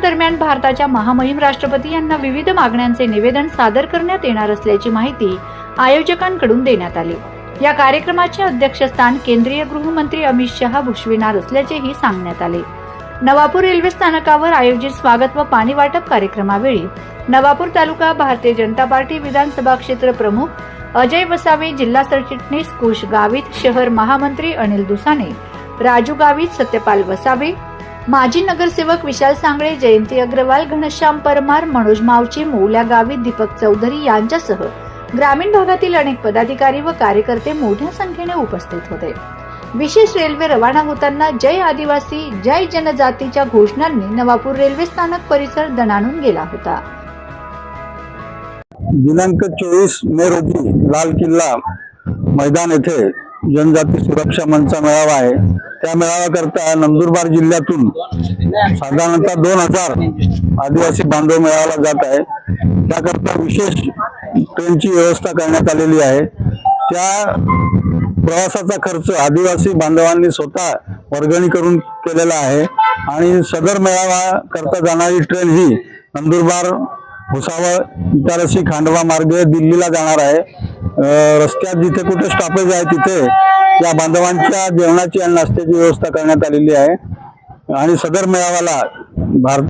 दरम्यान भारताच्या महामहिम राष्ट्रपती यांना विविध मागण्यांचे निवेदन सादर करण्यात येणार असल्याची माहिती आयोजकांकडून देण्यात आली। या कार्यक्रमाचे अध्यक्षस्थान केंद्रीय गृहमंत्री अमित शहा भूषविणार असल्याचेही सांगण्यात आले। नवापूर रेल्वे स्थानकावर आयोजित स्वागत व पाणी वाटप कार्यक्रमावेळी नवापूर तालुका भारतीय जनता पार्टी विधानसभा क्षेत्र प्रमुख अजय वसावे, जिल्हा सरचिटणीस कुश गावित, शहर महामंत्री अनिल दुसाने, राजू गावित, सत्यपाल वसावे, माजी नगरसेवक विशाल सांगळे, जयंती अग्रवाल, घनश्याम परमार, मनोज मावची, मौल्या गावित, दीपक चौधरी यांच्यासह ग्रामीण भागातील अनेक पदाधिकारी व कार्यकर्ते मोठ्या संख्येने उपस्थित होते। विशेष रेल्वे रवाना होताना जय आदिवासी, जय जनजातीच्या घोषणांनी नवापूर रेल्वे स्थानक परिसर दणाणून गेला होता। दिनांक 24 मे रोजी लाल किल्ला मैदान येथे जनजाती सुरक्षा मंचचा मेळावा आहे। त्या मेळाव्याकरता नंदुरबार जिल्ह्यातून साधारणतः 2000 आदिवासी बांधव मेळाव्याला जात आहे। त्याकरता विशेष ट्रेनची व्यवस्था करण्यात आलेली आहे। त्या प्रवासाचा खर्च आदिवासी बांधवांनी स्वतः वर्गणी करून केलेला आहे आणि सदर मेळावा करता जाणारी ट्रेन ही नंदुरबार, भुसावळ, इटारसी, खांडवा मार्गे दिल्लीला जाणार आहे। रस्त्यात जिथे कुठे स्टॉपेज आहे तिथे या बांधवांच्या जेवणाची आणि नाश्त्याची व्यवस्था करण्यात आलेली आहे आणि सदर मेळाव्याला भारत